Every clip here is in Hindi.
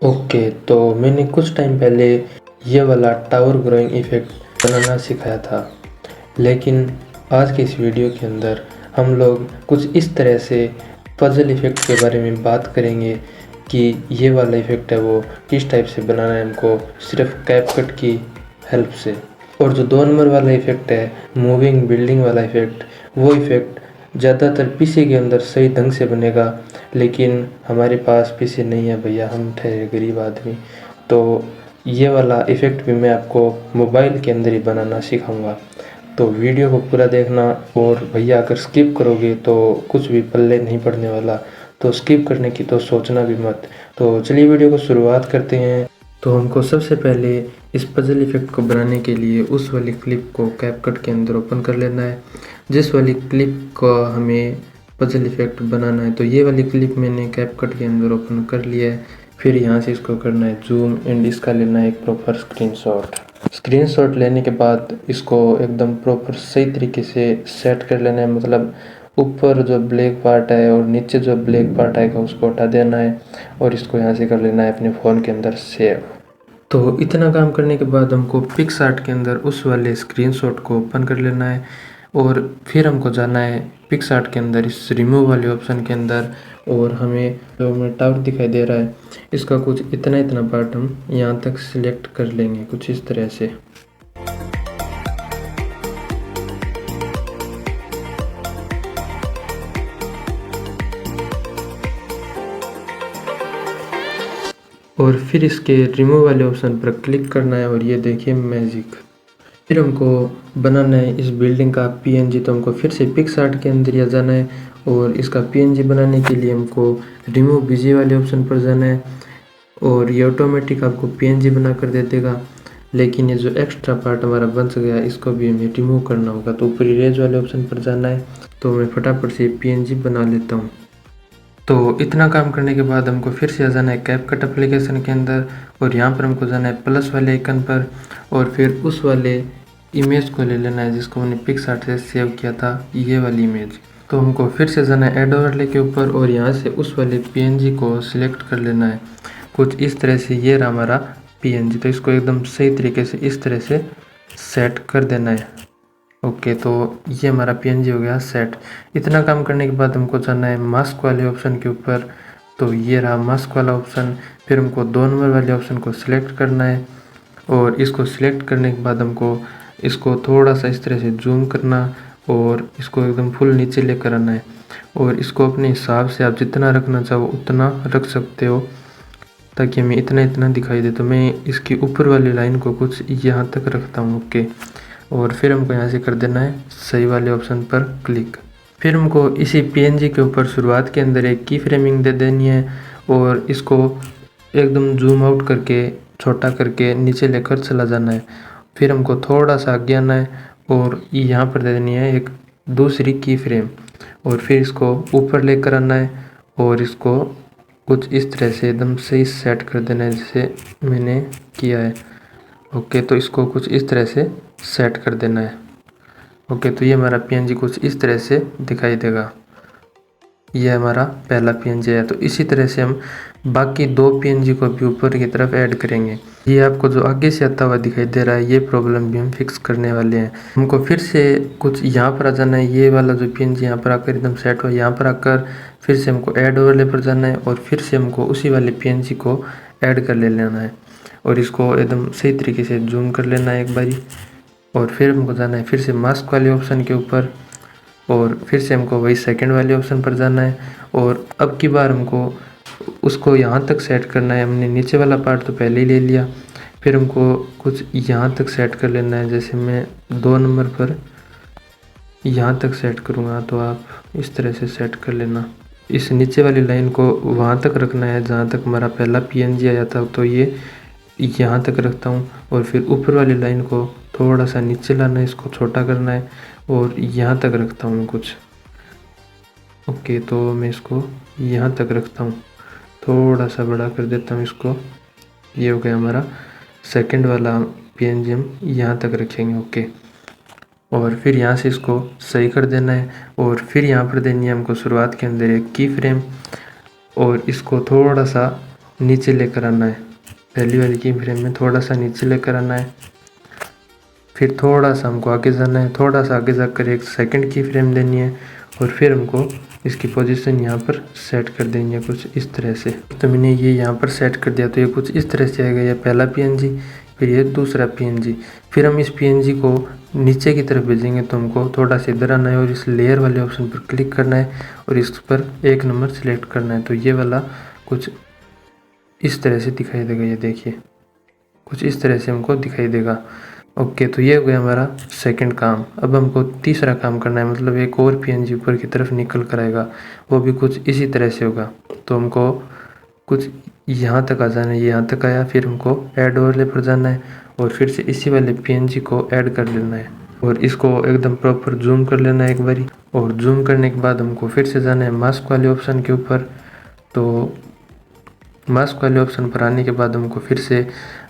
ओके, तो मैंने कुछ टाइम पहले ये वाला टावर ग्रोइंग इफ़ेक्ट बनाना सिखाया था, लेकिन आज के इस वीडियो के अंदर हम लोग कुछ इस तरह से पज़ल इफ़ेक्ट के बारे में बात करेंगे कि ये वाला इफ़ेक्ट है वो किस टाइप से बनाना है हमको सिर्फ कैपकट की हेल्प से। और जो 2 नंबर वाला इफ़ेक्ट है मूविंग बिल्डिंग वाला इफ़ेक्ट, वो इफ़ेक्ट ज़्यादातर पीसी के अंदर सही ढंग से बनेगा, लेकिन हमारे पास पीसी नहीं है भैया, हम ठहरे गरीब आदमी। तो ये वाला इफ़ेक्ट भी मैं आपको मोबाइल के अंदर ही बनाना सिखाऊंगा, तो वीडियो को पूरा देखना। और भैया अगर स्किप करोगे तो कुछ भी पल्ले नहीं पड़ने वाला, तो स्किप करने की तो सोचना भी मत। तो चलिए वीडियो को शुरुआत करते हैं। तो हमको सबसे पहले इस पजल इफ़ेक्ट को बनाने के लिए उस वाली क्लिप को कैपकट के अंदर ओपन कर लेना है जिस वाली क्लिप को हमें पजल इफ़ेक्ट बनाना है। तो ये वाली क्लिप मैंने कैपकट के अंदर ओपन कर लिया है। फिर यहाँ से इसको करना है जूम एंड इसका लेना है एक प्रॉपर स्क्रीनशॉट लेने के बाद इसको एकदम प्रॉपर सही तरीके से सेट कर लेना है। मतलब ऊपर जो ब्लैक पार्ट है और नीचे जो ब्लैक पार्ट आएगा उसको हटा देना है और इसको यहाँ से कर लेना है अपने फ़ोन के अंदर सेव। तो इतना काम करने के बाद हमको पिक्सआर्ट के अंदर उस वाले स्क्रीनशॉट को ओपन कर लेना है और फिर हमको जाना है पिक्सआर्ट के अंदर इस रिमूव वाले ऑप्शन के अंदर। और हमें जो हमें टावर दिखाई दे रहा है इसका कुछ इतना इतना पार्ट हम यहाँ तक सिलेक्ट कर लेंगे कुछ इस तरह से। और फिर इसके रिमूव वाले ऑप्शन पर क्लिक करना है और ये देखिए मैजिक। फिर हमको बनाना है इस बिल्डिंग का पीएनजी, तो हमको फिर से पिक्सआर्ट के अंदर या जाना है और इसका पीएनजी बनाने के लिए हमको रिमूव बीजी वाले ऑप्शन पर जाना है और ये ऑटोमेटिक आपको पीएनजी बना कर दे देगा। लेकिन ये जो एक्स्ट्रा पार्ट हमारा बच गया इसको भी हमें रिमूव करना होगा, तो ऊपर इरेज वाले ऑप्शन पर जाना है। तो मैं फटाफट से पीएनजी बना लेता हूँ। तो इतना काम करने के बाद हमको फिर से आ जाना है कैपकट एप्लीकेशन के अंदर और यहाँ पर हमको जाना है प्लस वाले आइकन पर और फिर उस वाले इमेज को ले लेना है जिसको मैंने पिक्सआर्ट से सेव किया था, ये वाली इमेज। तो हमको फिर से जाना है ऐड ओवरले के ऊपर और यहाँ से उस वाले पीएनजी को सिलेक्ट कर लेना है कुछ इस तरह से। ये रहा हमारा पीएनजी, तो इसको एकदम सही तरीके से इस तरह से सेट कर देना है। ओके, तो ये हमारा पीएनजी हो गया सेट। इतना काम करने के बाद हमको जाना है मास्क वाले ऑप्शन के ऊपर, तो ये रहा मास्क वाला ऑप्शन। फिर हमको 2 नंबर वाले ऑप्शन को सिलेक्ट करना है और इसको सिलेक्ट करने के बाद हमको इसको थोड़ा सा इस तरह से जूम करना और इसको एकदम फुल नीचे लेकर आना है और इसको अपने हिसाब से आप जितना रखना चाहो उतना रख सकते हो ताकि हमें इतना इतना दिखाई दे। तो मैं इसकी ऊपर वाली लाइन को कुछ यहाँ तक रखता हूँ। ओके, और फिर हमको यहाँ से कर देना है सही वाले ऑप्शन पर क्लिक। फिर हमको इसी पीएनजी के ऊपर शुरुआत के अंदर एक की फ्रेमिंग दे देनी है और इसको एकदम जूम आउट करके छोटा करके नीचे लेकर चला जाना है। फिर हमको थोड़ा सा आगे आना है और यहाँ पर दे देनी है एक दूसरी की फ्रेम और फिर इसको ऊपर लेकर आना है और इसको कुछ इस तरह से एकदम सही सेट कर देना है जैसे मैंने किया है। ओके, तो इसको कुछ इस तरह से सेट कर देना है। ओके, तो ये हमारा पीएनजी कुछ इस तरह से दिखाई देगा। ये हमारा पहला पीएनजी है। तो इसी तरह से हम बाकी 2 पीएनजी को भी ऊपर की तरफ ऐड करेंगे। ये आपको जो आगे से आता हुआ दिखाई दे रहा है ये प्रॉब्लम भी हम फिक्स करने वाले हैं। हमको फिर से कुछ यहाँ पर आ जाना है, ये वाला जो पीएनजी यहाँ पर आकर एकदम सेट हो, यहाँ पर आकर फिर से हमको ऐड ओवरले पर जाना है और फिर से हमको उसी वाले पीएनजी को ऐड कर लेना है और इसको एकदम सही तरीके से जूम कर लेना है एक बारी। और फिर हमको जाना है फिर से मास्क वाले ऑप्शन के ऊपर और फिर से हमको वही सेकंड वाले ऑप्शन पर जाना है और अब की बार हमको उसको यहाँ तक सेट करना है। हमने नीचे वाला पार्ट तो पहले ही ले लिया, फिर हमको कुछ यहाँ तक सेट कर लेना है। जैसे मैं 2 नंबर पर यहाँ तक सेट करूँगा तो आप इस तरह से सेट कर लेना। इस नीचे वाली लाइन को वहाँ तक रखना है जहाँ तक हमारा पहला पीएनजी आया था, तो ये यहाँ तक रखता हूँ और फिर ऊपर वाली लाइन को थोड़ा सा नीचे लाना है, इसको छोटा करना है और यहाँ तक रखता हूँ कुछ। ओके, तो मैं इसको यहाँ तक रखता हूँ, थोड़ा सा बड़ा कर देता हूँ इसको। ये हो गया हमारा सेकंड वाला पीएनजी, हम यहाँ तक रखेंगे। ओके, और फिर यहाँ से इसको सही कर देना है और फिर यहाँ पर देनी है हमको शुरुआत के अंदर एक की फ्रेम और इसको थोड़ा सा नीचे लेकर आना है, पहली वाली की फ्रेम में थोड़ा सा नीचे लेकर आना है। फिर थोड़ा सा हमको आगे जाना है, थोड़ा सा आगे जाकर एक सेकंड की फ्रेम देनी है और फिर हमको इसकी पोजीशन यहाँ पर सेट कर देनी है कुछ इस तरह से। तो मैंने ये यहाँ पर सेट कर दिया, तो ये कुछ इस तरह से आएगा। ये पहला पीएनजी, फिर ये दूसरा पीएनजी। फिर हम इस पीएनजी को नीचे की तरफ भेजेंगे, तो हमको थोड़ा सा इधर आना है और इस लेयर वाले ऑप्शन पर क्लिक करना है और इस पर 1 नंबर सेलेक्ट करना है। तो ये वाला कुछ इस तरह से दिखाई देगा, ये देखिए कुछ इस तरह से हमको दिखाई देगा। ओके, तो ये हो गया हमारा सेकंड काम। अब हमको तीसरा काम करना है, मतलब एक और पीएनजी ऊपर की तरफ निकल कर आएगा, वो भी कुछ इसी तरह से होगा। तो हमको कुछ यहाँ तक आ जाना है, यहाँ तक आया, फिर हमको ऐड ओवरले पर जाना है और फिर से इसी वाले पीएनजी को ऐड कर लेना है और इसको एकदम प्रॉपर जूम कर लेना है एक बारी। और जूम करने के बाद हमको फिर से जाना है मास्क वाले ऑप्शन के ऊपर। तो मास्क वाले ऑप्शन पर आने के बाद हमको फिर से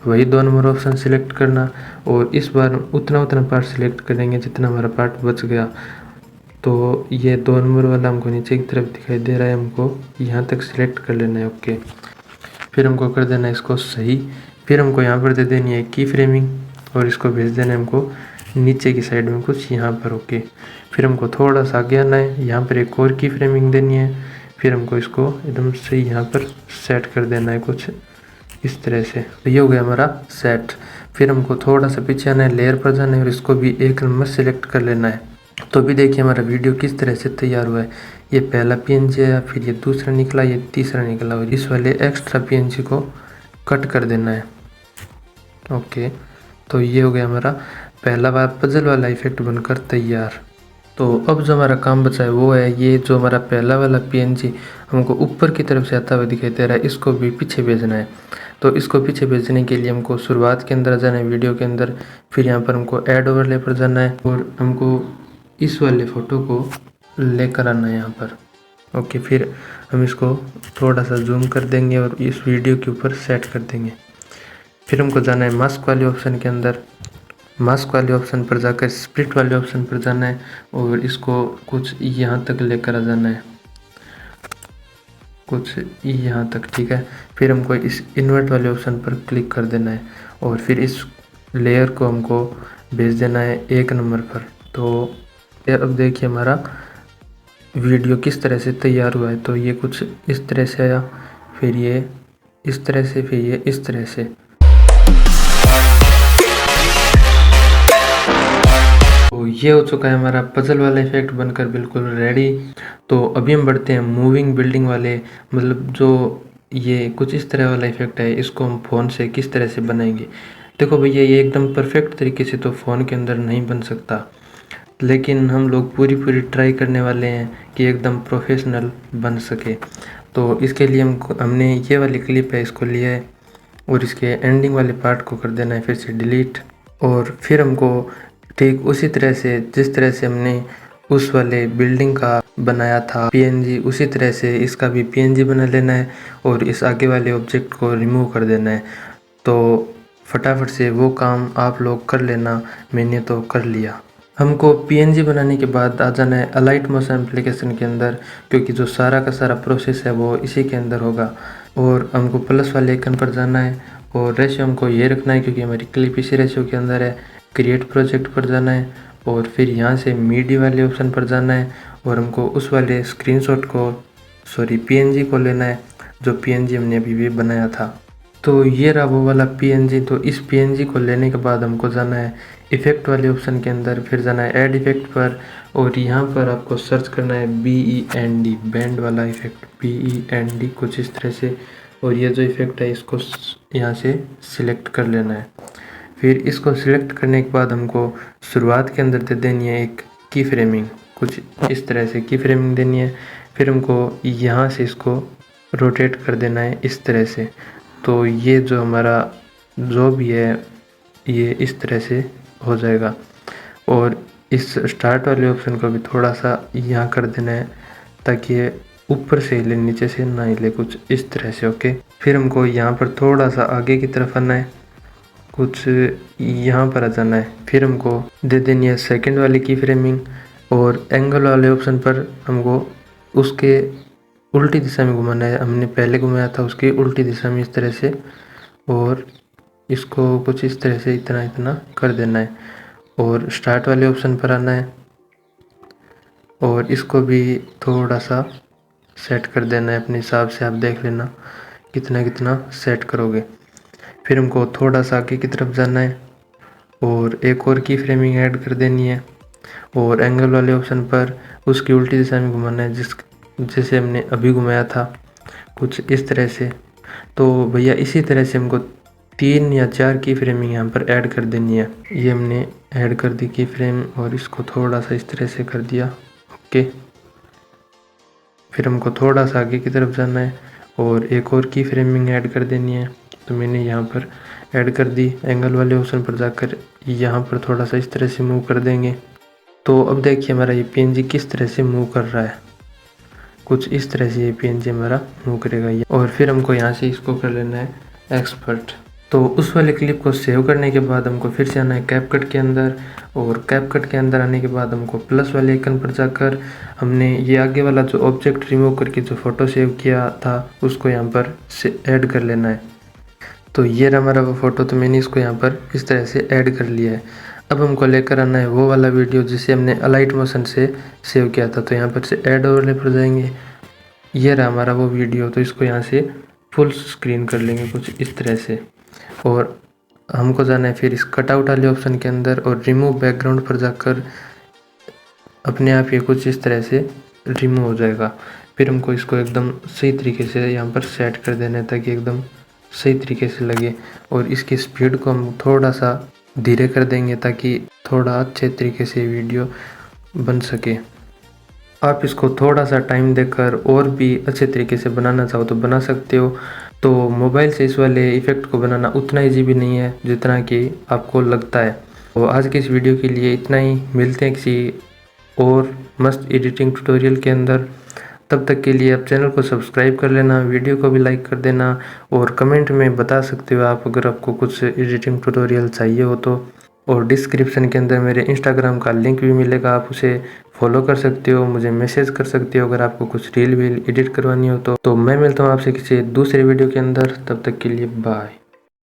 वही 2 नंबर ऑप्शन सिलेक्ट करना और इस बार उतना पार्ट सिलेक्ट करेंगे जितना हमारा पार्ट बच गया। तो ये 2 नंबर वाला हमको नीचे की तरफ दिखाई दे रहा है, हमको यहाँ तक सिलेक्ट कर लेना है। ओके, फिर हमको कर देना है इसको सही। फिर हमको यहाँ पर दे देनी है की फ्रेमिंग और इसको भेज देना है हमको नीचे की साइड में कुछ यहाँ पर। ओके, फिर हमको थोड़ा सा आगे आना है, यहाँ पर एक और की फ्रेमिंग देनी है। फिर हमको इसको एकदम सही यहाँ पर सेट कर देना है कुछ इस तरह से। तो ये हो गया हमारा सेट। फिर हमको थोड़ा सा पीछे आना है, लेयर पर जाना है और इसको भी 1 नंबर सेलेक्ट कर लेना है। तो अभी देखिए हमारा वीडियो किस तरह से तैयार हुआ है। ये पहला पीएनजी है, फिर ये दूसरा निकला, ये तीसरा निकला और इस वाले एक्स्ट्रा पीएनजी को कट कर देना है। ओके, तो ये हो गया हमारा पहला बार पजल वाला इफेक्ट बनकर तैयार। तो अब जो हमारा काम बचा है वो है ये जो हमारा पहला वाला पीएनजी हमको ऊपर की तरफ से आता हुआ दिखाई दे रहा है, इसको भी पीछे भेजना है। तो इसको पीछे भेजने के लिए हमको शुरुआत के अंदर जाना है, वीडियो के अंदर, फिर यहाँ पर हमको ऐड ओवरले पर जाना है और हमको इस वाले फ़ोटो को लेकर आना है यहाँ पर। ओके, फिर हम इसको थोड़ा सा जूम कर देंगे और इस वीडियो के ऊपर सेट कर देंगे। फिर हमको जाना है मास्क वाले ऑप्शन के अंदर, मास्क वाले ऑप्शन पर जाकर स्प्लिट वाले ऑप्शन पर जाना है और इसको कुछ यहाँ तक लेकर आ जाना है, कुछ यहाँ तक, ठीक है। फिर हमको इस इन्वर्ट वाले ऑप्शन पर क्लिक कर देना है और फिर इस लेयर को हमको भेज देना है 1 नंबर पर। तो अब देखिए हमारा वीडियो किस तरह से तैयार हुआ है। तो ये कुछ इस तरह से आया, फिर ये इस तरह से, फिर ये इस तरह से। तो ये हो चुका है हमारा पजल वाला इफेक्ट बनकर बिल्कुल रेडी। तो अभी हम बढ़ते हैं मूविंग बिल्डिंग वाले, मतलब जो ये कुछ इस तरह वाला इफेक्ट है, इसको हम फ़ोन से किस तरह से बनाएंगे। देखो भैया, ये एकदम परफेक्ट तरीके से तो फ़ोन के अंदर नहीं बन सकता, लेकिन हम लोग पूरी ट्राई करने वाले हैं कि एकदम प्रोफेशनल बन सके। तो इसके लिए हमने ये वाली क्लिप है, इसको लिया है और इसके एंडिंग वाले पार्ट को कर देना है फिर से डिलीट। और फिर हमको ठीक उसी तरह से जिस तरह से हमने उस वाले बिल्डिंग का बनाया था पीएनजी, उसी तरह से इसका भी पीएनजी बना लेना है और इस आगे वाले ऑब्जेक्ट को रिमूव कर देना है। तो फटाफट से वो काम आप लोग कर लेना, मैंने तो कर लिया। हमको पीएनजी बनाने के बाद आ जाना है अलाइट मोशन एप्लीकेशन के अंदर, क्योंकि जो सारा का सारा प्रोसेस है वो इसी के अंदर होगा। और हमको प्लस वाले आइकन पर जाना है और रेशियो हमको ये रखना है क्योंकि हमारी क्लिप इसी रेशियो के अंदर है। क्रिएट प्रोजेक्ट पर जाना है और फिर यहाँ से मीडिया वाले ऑप्शन पर जाना है और हमको उस वाले स्क्रीनशॉट को पीएनजी को लेना है जो पीएनजी हमने अभी भी बनाया था। तो ये रहा वो वाला पीएनजी। तो इस पीएनजी को लेने के बाद हमको जाना है इफ़ेक्ट वाले ऑप्शन के अंदर, फिर जाना है ऐड इफ़ेक्ट पर और यहाँ पर आपको सर्च करना है BEND, बैंड वाला इफ़ेक्ट, BEND कुछ इस तरह से। और ये जो इफ़ेक्ट है इसको यहाँ से सिलेक्ट कर लेना है। फिर इसको सिलेक्ट करने के बाद हमको शुरुआत के अंदर दे देनी है एक की फ्रेमिंग, कुछ इस तरह से की फ्रेमिंग देनी है। फिर हमको यहाँ से इसको रोटेट कर देना है इस तरह से। तो ये जो हमारा जो भी है ये इस तरह से हो जाएगा। और इस स्टार्ट वाले ऑप्शन को भी थोड़ा सा यहाँ कर देना है ताकि ये ऊपर से हिले नीचे से ना हिले, कुछ इस तरह से। ओके, फिर हमको यहाँ पर थोड़ा सा आगे की तरफ आना है, कुछ यहाँ पर आ जाना है। फिर हमको दे देनी है सेकंड वाली की फ्रेमिंग और एंगल वाले ऑप्शन पर हमको उसके उल्टी दिशा में घुमाना है। हमने पहले घुमाया था उसकी उल्टी दिशा में इस तरह से, और इसको कुछ इस तरह से इतना इतना कर देना है और स्टार्ट वाले ऑप्शन पर आना है और इसको भी थोड़ा सा सेट कर देना है अपने हिसाब से। आप देख लेना कितना कितना सेट करोगे। फिर हमको थोड़ा सा आगे की तरफ जाना है और एक और की फ्रेमिंग ऐड कर देनी है और एंगल वाले ऑप्शन पर उसकी उल्टी दिशा में घुमाना है, जैसे हमने अभी घुमाया था कुछ इस तरह से। तो भैया इसी तरह से हमको 3 या 4 की फ्रेमिंग यहाँ पर ऐड कर देनी है। ये हमने ऐड कर दी की फ्रेम और इसको थोड़ा सा इस तरह से कर दिया। ओके, फिर हमको थोड़ा सा आगे की तरफ जाना है और एक और की फ्रेमिंग ऐड कर देनी है। तो मैंने यहाँ पर ऐड कर दी। एंगल वाले ऑप्शन पर जाकर यहाँ पर थोड़ा सा इस तरह से मूव कर देंगे। तो अब देखिए हमारा ये पीएनजी किस तरह से मूव कर रहा है। कुछ इस तरह से ये पीएनजी हमारा मूव करेगा ये। और फिर हमको यहाँ से इसको कर लेना है एक्सपर्ट। तो उस वाले क्लिप को सेव करने के बाद हमको फिर से आना है कैपकट के अंदर और कैपकट के अंदर आने के बाद हमको प्लस वाले आइकन पर जाकर हमने ये आगे वाला जो ऑब्जेक्ट रिमूव करके जो फ़ोटो सेव किया था उसको यहाँ पर से ऐड कर लेना है। तो ये रहा हमारा वो फ़ोटो। तो मैंने इसको यहाँ पर इस तरह से ऐड कर लिया है। अब हमको लेकर आना है वो वाला वीडियो जिसे हमने अलाइट मोशन से सेव किया था। तो यहाँ पर से ऐड ओवरले पर जाएंगे। ये रहा हमारा वो वीडियो। तो इसको यहाँ से फुल स्क्रीन कर लेंगे कुछ इस तरह से और हमको जाना है फिर इस कटआउट वाले ऑप्शन के अंदर और रिमूव बैकग्राउंड पर जाकर अपने आप ये कुछ इस तरह से रिमूव हो जाएगा। फिर हमको इसको एकदम सही तरीके से यहाँ पर सेट कर देना है ताकि एकदम सही तरीके से लगे और इसकी स्पीड को हम थोड़ा सा धीरे कर देंगे ताकि थोड़ा अच्छे तरीके से वीडियो बन सके। आप इसको थोड़ा सा टाइम देकर और भी अच्छे तरीके से बनाना चाहो तो बना सकते हो। तो मोबाइल से इस वाले इफ़ेक्ट को बनाना उतना ईजी भी नहीं है जितना कि आपको लगता है। तो आज की इस वीडियो के लिए इतना ही। मिलते हैं किसी और मस्त एडिटिंग ट्यूटोरियल के अंदर। तब तक के लिए आप चैनल को सब्सक्राइब कर लेना, वीडियो को भी लाइक कर देना और कमेंट में बता सकते हो आप अगर आपको कुछ एडिटिंग ट्यूटोरियल चाहिए हो तो। और डिस्क्रिप्शन के अंदर मेरे इंस्टाग्राम का लिंक भी मिलेगा, आप उसे फॉलो कर सकते हो, मुझे मैसेज कर सकते हो अगर आपको कुछ रील वील एडिट करवानी हो तो मैं मिलता हूँ आपसे किसी दूसरे वीडियो के अंदर। तब तक के लिए बाय।